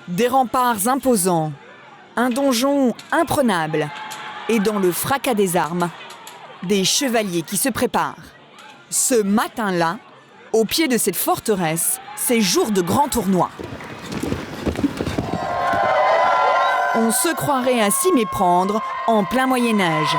Des remparts imposants, un donjon imprenable et dans le fracas des armes, des chevaliers qui se préparent. Ce matin-là, au pied de cette forteresse, c'est jour de grand tournoi. On se croirait à s'y méprendre en plein Moyen-Âge.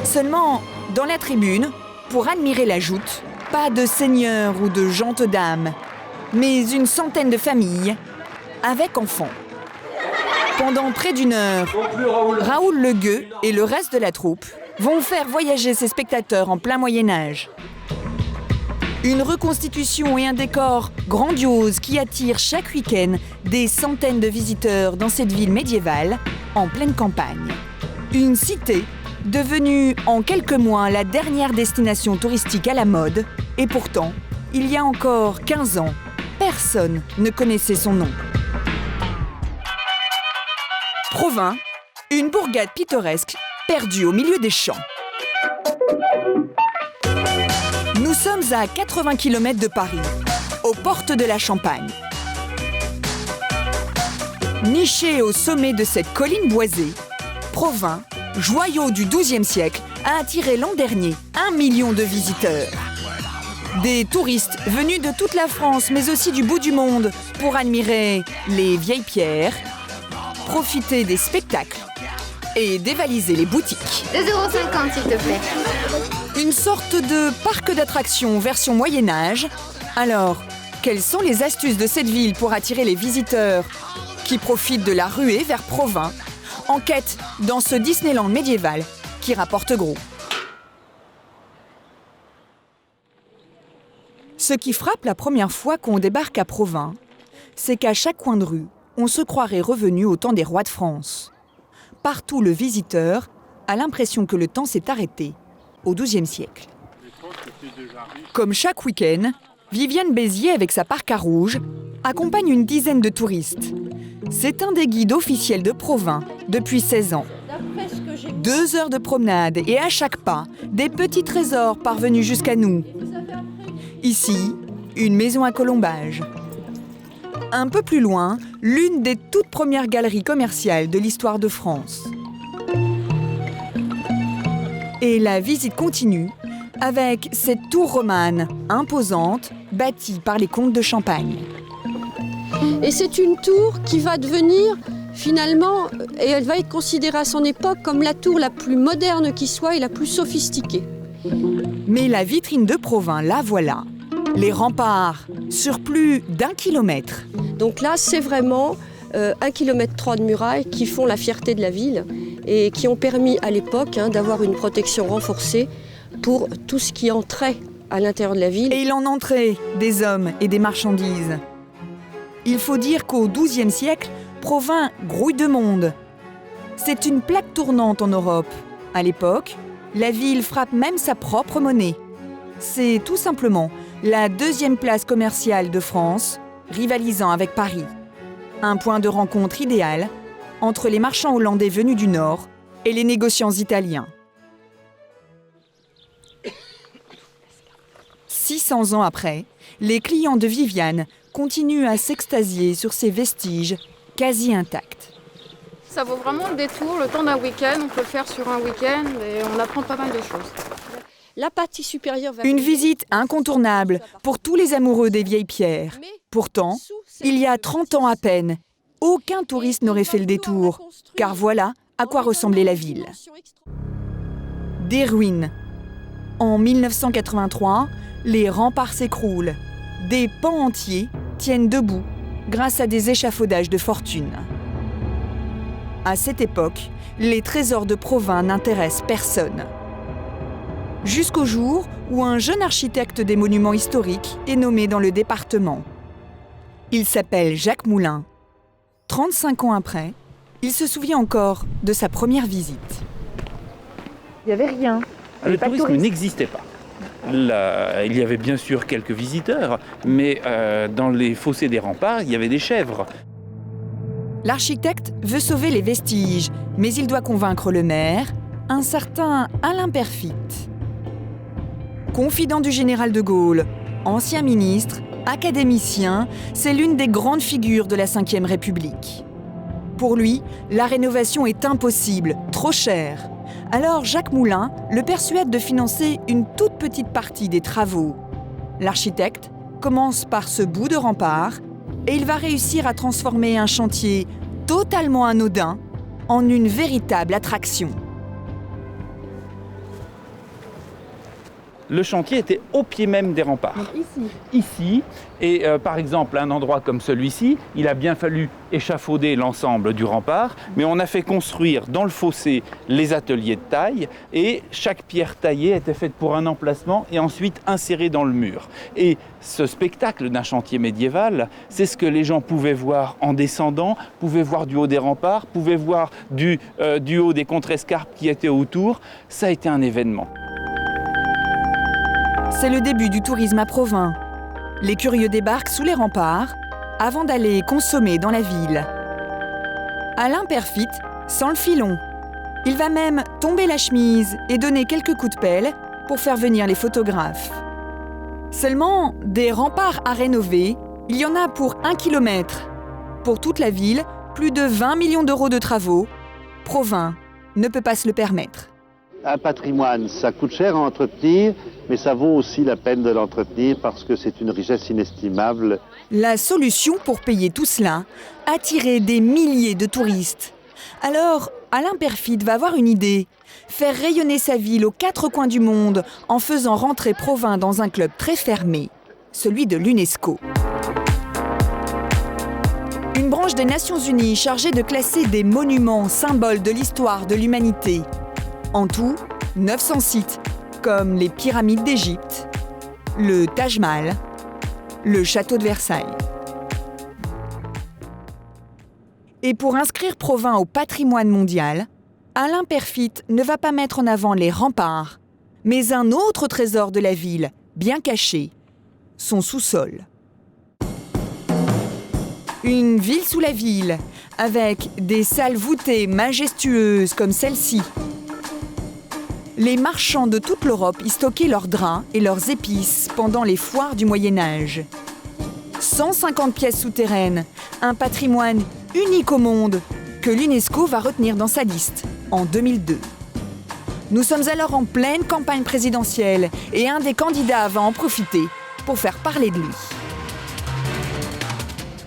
Seulement, dans la tribune, pour admirer la joute, pas de seigneurs ou de gentes dames, mais une centaine de familles avec enfants. Pendant près d'une heure, Raoul Le Gueux et le reste de la troupe vont faire voyager ses spectateurs en plein Moyen-Âge. Une reconstitution et un décor grandiose qui attire chaque week-end des centaines de visiteurs dans cette ville médiévale en pleine campagne. Une cité devenue en quelques mois la dernière destination touristique à la mode, et pourtant, il y a encore 15 ans, personne ne connaissait son nom. Provins, une bourgade pittoresque perdue au milieu des champs. Nous sommes à 80 km de Paris, aux portes de la Champagne. Niché au sommet de cette colline boisée, Provins, joyau du XIIe siècle, a attiré l'an dernier 1 million de visiteurs. Des touristes venus de toute la France, mais aussi du bout du monde, pour admirer les vieilles pierres, profiter des spectacles et dévaliser les boutiques. 2,50 € s'il te plaît. Une sorte de parc d'attractions version Moyen-Âge. Alors, quelles sont les astuces de cette ville pour attirer les visiteurs qui profitent de la ruée vers Provins, en quête dans ce Disneyland médiéval qui rapporte gros? Ce qui frappe la première fois qu'on débarque à Provins, c'est qu'à chaque coin de rue, on se croirait revenu au temps des rois de France. Partout, le visiteur a l'impression que le temps s'est arrêté au XIIe siècle. Comme chaque week-end, Viviane Bézier, avec sa Parka rouge, accompagne une dizaine de touristes. C'est un des guides officiels de Provins depuis 16 ans. 2 heures de promenade et à chaque pas, des petits trésors parvenus jusqu'à nous. Ici, une maison à colombage. Un peu plus loin, l'une des toutes premières galeries commerciales de l'histoire de France. Et la visite continue avec cette tour romane imposante bâtie par les comtes de Champagne. Et c'est une tour qui va devenir finalement, et elle va être considérée à son époque comme la tour la plus moderne qui soit et la plus sophistiquée. Mais la vitrine de Provins, la voilà. Les remparts sur plus d'1 kilomètre. Donc là, c'est vraiment 1,3 km de murailles qui font la fierté de la ville et qui ont permis à l'époque d'avoir une protection renforcée pour tout ce qui entrait à l'intérieur de la ville. Et il en entrait des hommes et des marchandises. Il faut dire qu'au XIIe siècle, Provins grouille de monde. C'est une plaque tournante en Europe. À l'époque, la ville frappe même sa propre monnaie. C'est tout simplement la 2e place commerciale de France, rivalisant avec Paris. Un point de rencontre idéal entre les marchands hollandais venus du Nord et les négociants italiens. 600 ans après, les clients de Viviane continuent à s'extasier sur ces vestiges quasi intacts. Ça vaut vraiment le détour, le temps d'un week-end. On peut le faire sur un week-end et on apprend pas mal de choses. La partie supérieure va... Une visite incontournable pour tous les amoureux des vieilles pierres. Pourtant, il y a 30 ans à peine, aucun touriste n'aurait fait le détour, car voilà à quoi ressemblait la ville. Des ruines. En 1983, les remparts s'écroulent. Des pans entiers tiennent debout grâce à des échafaudages de fortune. À cette époque, les trésors de Provins n'intéressent personne. Jusqu'au jour où un jeune architecte des monuments historiques est nommé dans le département. Il s'appelle Jacques Moulin. 35 ans après, il se souvient encore de sa première visite. Il n'y avait rien. Le tourisme n'existait pas. Là, il y avait bien sûr quelques visiteurs, mais dans les fossés des remparts, il y avait des chèvres. L'architecte veut sauver les vestiges, mais il doit convaincre le maire, un certain Alain Peyrefitte. Confident du général de Gaulle, ancien ministre, académicien, c'est l'une des grandes figures de la Ve République. Pour lui, la rénovation est impossible, trop chère. Alors Jacques Moulin le persuade de financer une toute petite partie des travaux. L'architecte commence par ce bout de rempart et il va réussir à transformer un chantier totalement anodin en une véritable attraction. Le chantier était au pied même des remparts. Ici. Et par exemple, un endroit comme celui-ci, il a bien fallu échafauder l'ensemble du rempart, mais on a fait construire dans le fossé les ateliers de taille et chaque pierre taillée était faite pour un emplacement et ensuite insérée dans le mur. Et ce spectacle d'un chantier médiéval, c'est ce que les gens pouvaient voir en descendant, pouvaient voir du haut des remparts, pouvaient voir du haut des contrescarpes qui étaient autour. Ça a été un événement. C'est le début du tourisme à Provins. Les curieux débarquent sous les remparts avant d'aller consommer dans la ville. Alain Peyrefitte sent le filon. Il va même tomber la chemise et donner quelques coups de pelle pour faire venir les photographes. Seulement, des remparts à rénover, il y en a pour 1 kilomètre. Pour toute la ville, plus de 20 millions d'euros de travaux. Provins ne peut pas se le permettre. Un patrimoine, ça coûte cher à entretenir, mais ça vaut aussi la peine de l'entretenir parce que c'est une richesse inestimable. La solution pour payer tout cela, attirer des milliers de touristes. Alors, Alain Peyrefitte va avoir une idée. Faire rayonner sa ville aux 4 coins du monde en faisant rentrer Provins dans un club très fermé, celui de l'UNESCO. Une branche des Nations Unies chargée de classer des monuments, symboles de l'histoire de l'humanité. En tout, 900 sites, comme les pyramides d'Égypte, le Taj Mahal, le château de Versailles. Et pour inscrire Provins au patrimoine mondial, Alain Peyrefitte ne va pas mettre en avant les remparts, mais un autre trésor de la ville, bien caché, son sous-sol. Une ville sous la ville, avec des salles voûtées majestueuses comme celle-ci. Les marchands de toute l'Europe y stockaient leurs draps et leurs épices pendant les foires du Moyen-Âge. 150 pièces souterraines, un patrimoine unique au monde que l'UNESCO va retenir dans sa liste en 2002. Nous sommes alors en pleine campagne présidentielle et un des candidats va en profiter pour faire parler de lui.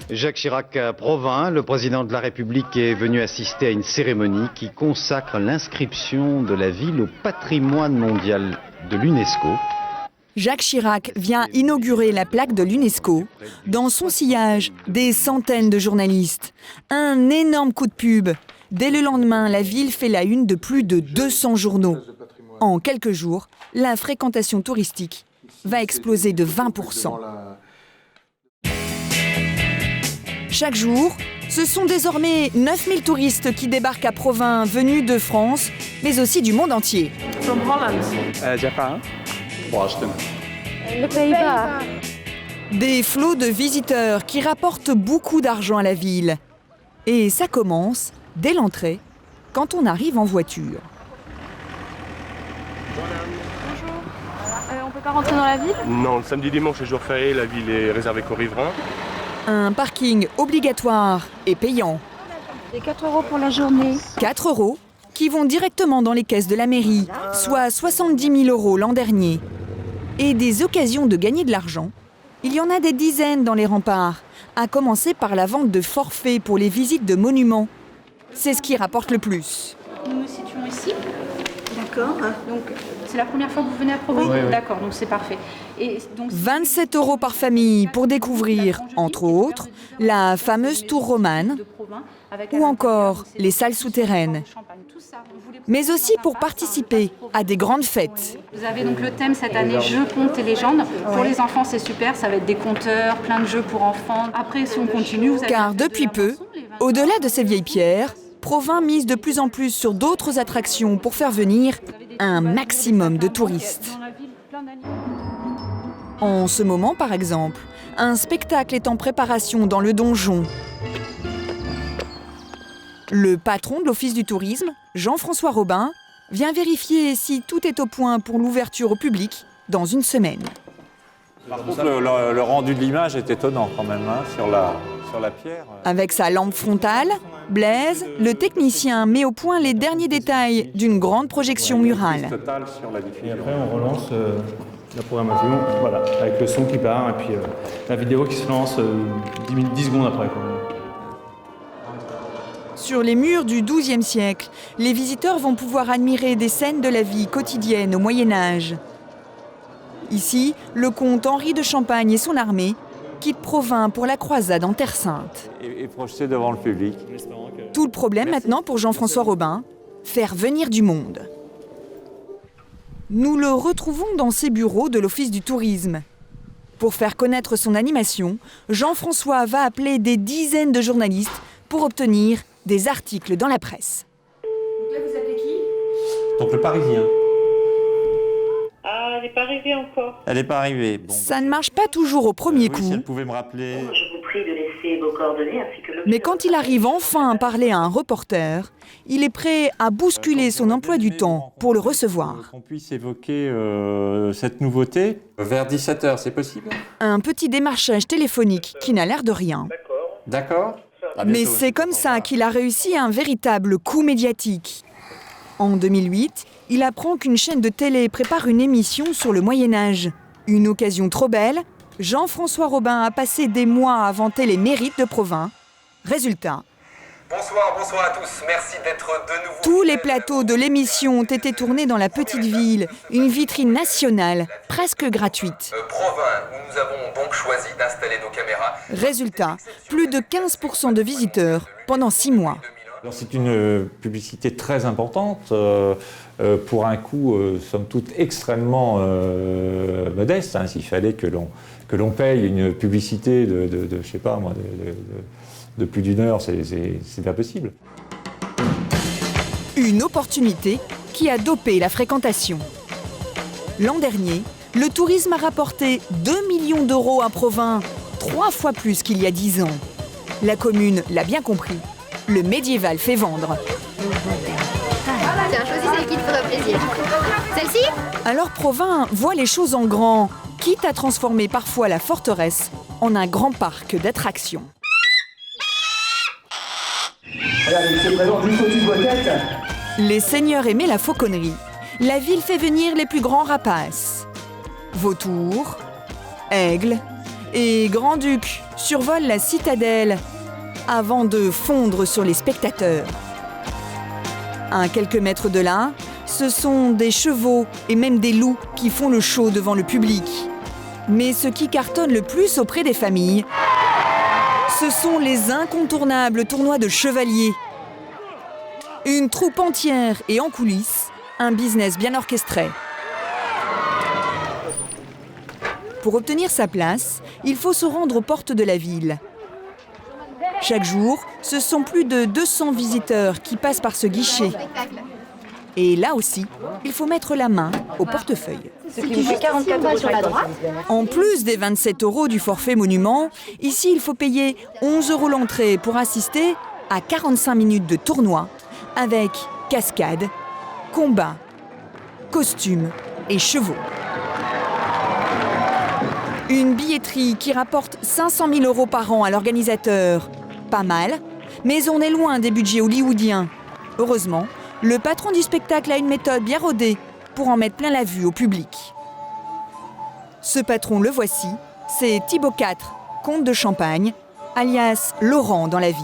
Jacques Chirac à Provins, le président de la République est venu assister à une cérémonie qui consacre l'inscription de la ville au patrimoine mondial de l'UNESCO. Jacques Chirac vient inaugurer la plaque de l'UNESCO. Dans son sillage, des centaines de journalistes. Un énorme coup de pub. Dès le lendemain, la ville fait la une de plus de 200 journaux. En quelques jours, la fréquentation touristique va exploser de 20%. Chaque jour, ce sont désormais 9000 touristes qui débarquent à Provins venus de France, mais aussi du monde entier. From Holland. Japan. Boston. Les Pays-Bas. Des flots de visiteurs qui rapportent beaucoup d'argent à la ville. Et ça commence dès l'entrée, quand on arrive en voiture. On peut pas rentrer dans la ville? Non, le samedi dimanche est jour férié, la ville est réservée qu'aux riverains. Un parking obligatoire et payant. C'est 4 € pour la journée. 4 € qui vont directement dans les caisses de la mairie, soit 70 000 € l'an dernier. Et des occasions de gagner de l'argent, il y en a des dizaines dans les remparts, à commencer par la vente de forfaits pour les visites de monuments. C'est ce qui rapporte le plus. Nous nous situons ici. D'accord. Donc, c'est la première fois que vous venez à Provins ? Oui. D'accord, donc c'est parfait. Et donc, 27 € par famille pour découvrir, entre autres, la fameuse tour romane ou encore les salles souterraines. Mais aussi pour participer à des grandes fêtes. Vous avez donc le thème cette année Jeux, contes et légendes. Pour les enfants, c'est super, ça va être des conteurs, plein de jeux pour enfants. Après, si on continue, vous avez... Car depuis peu, au-delà de ces vieilles pierres, Provins mise de plus en plus sur d'autres attractions pour faire venir un maximum de touristes. En ce moment, par exemple, un spectacle est en préparation dans le donjon. Le patron de l'Office du tourisme, Jean-François Robin, vient vérifier si tout est au point pour l'ouverture au public dans une semaine. Par contre, le rendu de l'image est étonnant quand même, hein, sur la pierre. Avec sa lampe frontale, Blaise, le technicien, met au point les derniers détails d'une grande projection murale. Et après, on relance la programmation, voilà, avec le son qui part et puis la vidéo qui se lance 10 secondes après, quoi. Sur les murs du XIIe siècle, les visiteurs vont pouvoir admirer des scènes de la vie quotidienne au Moyen-Âge. Ici, le comte Henri de Champagne et son armée quittent Provins pour la croisade en Terre Sainte. Et projeté devant le public. Tout le problème maintenant pour Jean-François Robin, faire venir du monde. Nous le retrouvons dans ses bureaux de l'Office du tourisme. Pour faire connaître son animation, Jean-François va appeler des dizaines de journalistes pour obtenir des articles dans la presse. Donc là, vous appelez qui? Donc le Parisien. Ah, elle n'est pas arrivée encore. Elle n'est pas arrivée. Bon, Ça ne marche pas toujours au premier coup. Si elle pouvait me rappeler. Je vous prie de laisser vos coordonnées ainsi que le... Mais quand il arrive enfin à parler à un reporter, il est prêt à bousculer son emploi du temps pour le recevoir. Qu'on puisse évoquer cette nouveauté vers 17h, c'est possible? Un petit démarchage téléphonique qui n'a l'air de rien. D'accord. Mais c'est comme ça qu'il a réussi un véritable coup médiatique. En 2008, il apprend qu'une chaîne de télé prépare une émission sur le Moyen-Âge. Une occasion trop belle, Jean-François Robin a passé des mois à vanter les mérites de Provins. Résultat, Bonsoir à tous. Merci d'être de nouveau. tous les plateaux de l'émission ont été tournés dans la petite ville, une vitrine nationale, presque gratuite. Provins, où nous avons donc choisi d'installer nos caméras. Résultat, plus de 15% de visiteurs pendant 6 mois. Alors c'est une publicité très importante pour un coût, somme toute, extrêmement modeste. Hein, s'il fallait que l'on paye une publicité de je sais pas moi, de plus d'une heure, c'est impossible. Une opportunité qui a dopé la fréquentation. L'an dernier, le tourisme a rapporté 2 millions d'euros à Provins, 3 fois plus qu'il y a 10 ans. La commune l'a bien compris. Le médiéval fait vendre. Tiens, choisis celle qui te fera plaisir. Celle-ci? Alors Provins voit les choses en grand, quitte à transformer parfois la forteresse en un grand parc d'attractions. Les seigneurs aimaient la fauconnerie. La ville fait venir les plus grands rapaces. Vautours, aigles et grands-ducs survolent la citadelle avant de fondre sur les spectateurs. À quelques mètres de là, ce sont des chevaux et même des loups qui font le show devant le public. Mais ce qui cartonne le plus auprès des familles, ce sont les incontournables tournois de chevaliers. Une troupe entière et en coulisses, un business bien orchestré. Pour obtenir sa place, il faut se rendre aux portes de la ville. Chaque jour, ce sont plus de 200 visiteurs qui passent par ce guichet. Et là aussi, il faut mettre la main au portefeuille. Ce qui fait 44 € sur la droite. En plus des 27 € du forfait monument, ici il faut payer 11 € l'entrée pour assister à 45 minutes de tournoi avec cascades, combats, costumes et chevaux. Une billetterie qui rapporte 500 000 € par an à l'organisateur. Pas mal, mais on est loin des budgets hollywoodiens. Heureusement, le patron du spectacle a une méthode bien rodée pour en mettre plein la vue au public. Ce patron, le voici, c'est Thibaut IV, comte de Champagne, alias Laurent dans la vie.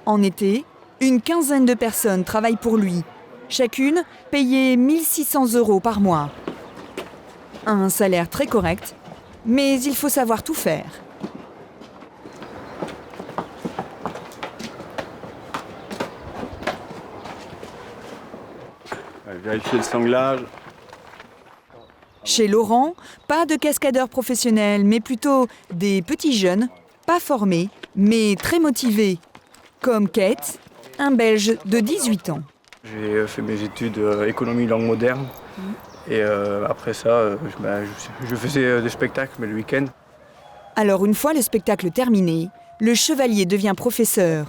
En été, une quinzaine de personnes travaillent pour lui, chacune payée 1 600 € par mois. Un salaire très correct, mais il faut savoir tout faire. Vérifier le sanglage. Chez Laurent, pas de cascadeurs professionnels, mais plutôt des petits jeunes, pas formés, mais très motivés, comme Kate, un Belge de 18 ans. J'ai fait mes études économie langue moderne. Et après ça, je faisais des spectacles, mais le week-end. Alors une fois le spectacle terminé, le chevalier devient professeur.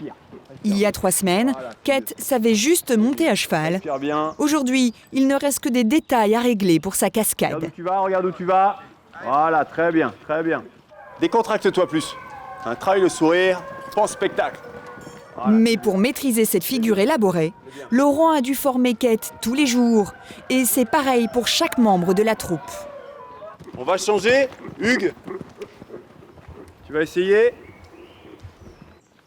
Il y a 3 semaines, Kate savait juste monter à cheval. Aujourd'hui, il ne reste que des détails à régler pour sa cascade. Regarde où tu vas. Voilà, très bien, très bien. Décontracte-toi plus. Travaille le sourire, pense spectacle. Voilà. Mais pour maîtriser cette figure élaborée, Laurent a dû former Kate tous les jours. Et c'est pareil pour chaque membre de la troupe. On va changer. Hugues, tu vas essayer.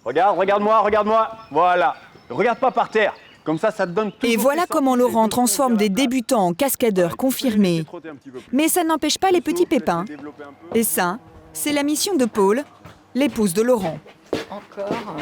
Regarde-moi. Voilà. Regarde pas par terre. Comme ça te donne tout. Et voilà comment Laurent transforme des débutants en cascadeurs confirmés. Mais ça n'empêche pas les petits pépins. Et ça, c'est la mission de Paul, l'épouse de Laurent. Encore.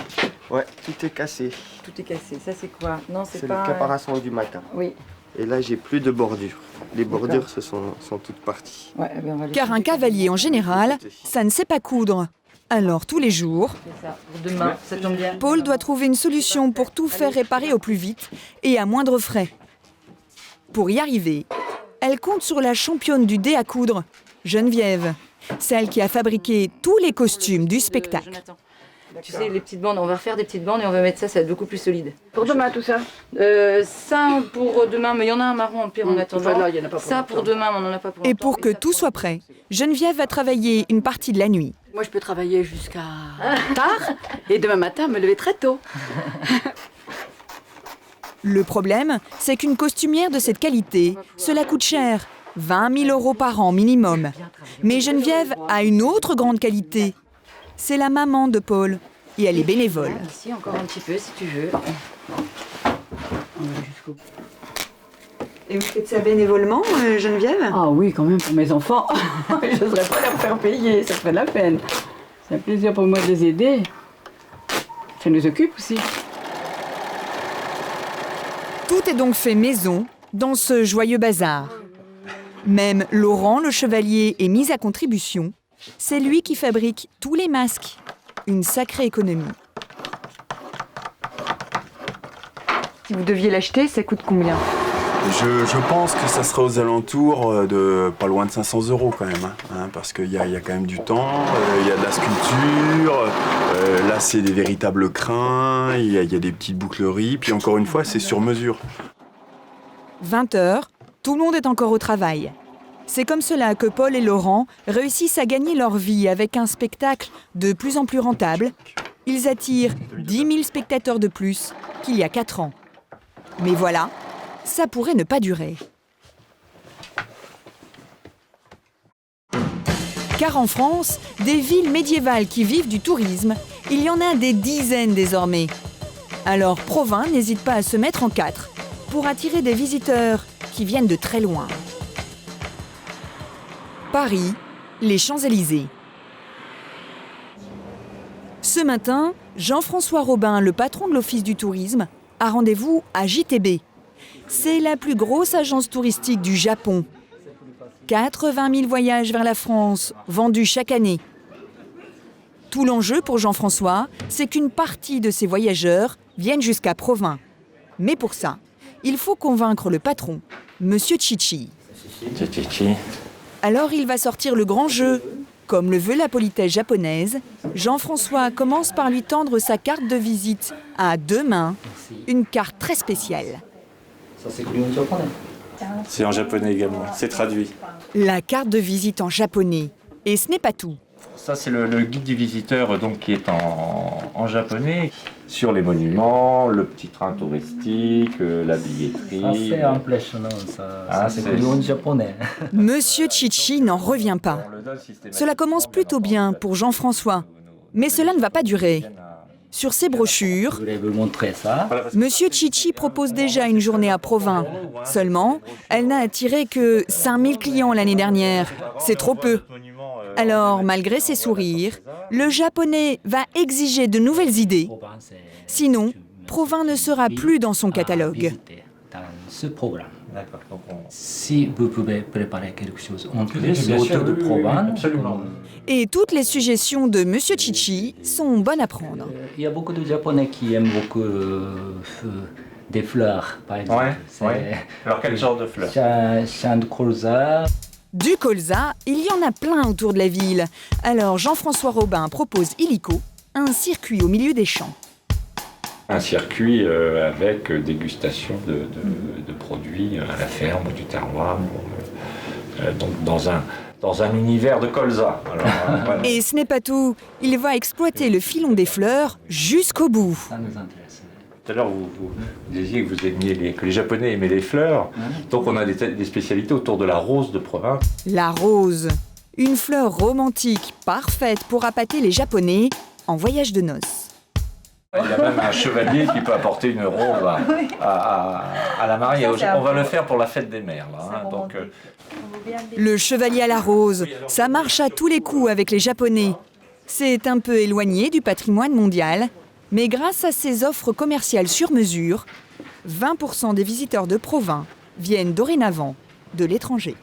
Ouais, tout est cassé. Tout est cassé. Ça, c'est quoi? Non, c'est pas... le caparaçon du matin. Oui. Et là, j'ai plus de bordures. Les bordures sont toutes parties. Ouais, ben car un cavalier, en général, ça ne sait pas coudre. Alors, tous les jours, ça. Demain, ça tombe bien. Paul doit trouver une solution pour tout faire réparer au plus vite et à moindre frais. Pour y arriver, elle compte sur la championne du dé à coudre, Geneviève, celle qui a fabriqué tous les costumes du spectacle. Tu sais, les petites bandes, on va refaire des petites bandes et on va mettre ça va être beaucoup plus solide. Pour demain, tout ça Ça pour demain, mais il y en a un marron en pire en attendant. Enfin, là, y en a pas pour ça pour demain, mais on n'en a pas pour Et pour que tout soit prêt, Geneviève va travailler une partie de la nuit. Moi, je peux travailler jusqu'à tard et demain matin, me lever très tôt. Le problème, c'est qu'une costumière de cette qualité, cela coûte cher. 20 000 € par an minimum. Mais Geneviève a une autre grande qualité. C'est la maman de Paul. Et elle est bénévole. Ici, encore un petit peu, si tu veux. Et vous faites ça bénévolement, Geneviève? Ah oui, quand même, pour mes enfants. Je n'oserais pas leur faire payer, ça ferait de la peine. C'est un plaisir pour moi de les aider. Ça nous occupe aussi. Tout est donc fait maison dans ce joyeux bazar. Même Laurent, le chevalier, est mis à contribution. C'est lui qui fabrique tous les masques. Une sacrée économie. Si vous deviez l'acheter, ça coûte combien? Je pense que ça serait aux alentours de pas loin de 500 € quand même, hein, parce qu'il y a quand même du temps, il y a de la sculpture, là c'est des véritables crins, il y a des petites boucleries, puis encore une fois c'est sur mesure. 20 h, tout le monde est encore au travail. C'est comme cela que Paul et Laurent réussissent à gagner leur vie avec un spectacle de plus en plus rentable. Ils attirent 10 000 spectateurs de plus qu'il y a 4 ans. Mais voilà, ça pourrait ne pas durer. Car en France, des villes médiévales qui vivent du tourisme, il y en a des dizaines désormais. Alors Provins n'hésite pas à se mettre en 4 pour attirer des visiteurs qui viennent de très loin. Paris, les Champs-Élysées. Ce matin, Jean-François Robin, le patron de l'Office du tourisme, a rendez-vous à JTB. C'est la plus grosse agence touristique du Japon. 80 000 voyages vers la France, vendus chaque année. Tout l'enjeu pour Jean-François, c'est qu'une partie de ces voyageurs viennent jusqu'à Provins. Mais pour ça, il faut convaincre le patron, Monsieur Chichi. Alors il va sortir le grand jeu. Comme le veut la politesse japonaise, Jean-François commence par lui tendre sa carte de visite à 2 mains, une carte très spéciale. Ça s'écrit en japonais. C'est en japonais également, c'est traduit. La carte de visite en japonais. Et ce n'est pas tout. Ça c'est le guide du visiteur donc, qui est en japonais. Sur les monuments, le petit train touristique, la billetterie. Ça c'est impressionnant, ça s'écrit en japonais. Monsieur Chichi n'en revient pas. Cela commence plutôt bien pour Jean-François. Mais cela ne va pas durer. Sur ses brochures, Monsieur Chichi propose déjà une journée à Provins. Seulement, elle n'a attiré que 5000 clients l'année dernière. C'est trop peu. Alors, malgré ses sourires, le Japonais va exiger de nouvelles idées. Sinon, Provins ne sera plus dans son catalogue. Dans ce programme. Si vous pouvez préparer quelque chose en plus autour de Provins. Et toutes les suggestions de Monsieur Chichi sont bonnes à prendre. Il y a beaucoup de Japonais qui aiment beaucoup des fleurs, par exemple. Ouais. Alors quel genre de fleurs? Champ de colza. Du colza, il y en a plein autour de la ville. Alors Jean-François Robin propose illico, un circuit au milieu des champs. Un circuit avec dégustation de produits à la ferme, du terroir, donc dans un univers de colza. Alors, voilà. Et ce n'est pas tout, il va exploiter le filon des fleurs jusqu'au bout. Ça nous intéresse. Tout à l'heure, vous disiez que les Japonais aimaient les fleurs, donc on a des spécialités autour de la rose de Provins. La rose, une fleur romantique parfaite pour appâter les Japonais en voyage de noces. Il y a même un chevalier qui peut apporter une rose à la mariée. On va le faire pour la fête des mères. Là, hein, donc, Le chevalier à la rose, ça marche à tous les coups avec les Japonais. C'est un peu éloigné du patrimoine mondial, mais grâce à ces offres commerciales sur mesure, 20% des visiteurs de Provins viennent dorénavant de l'étranger.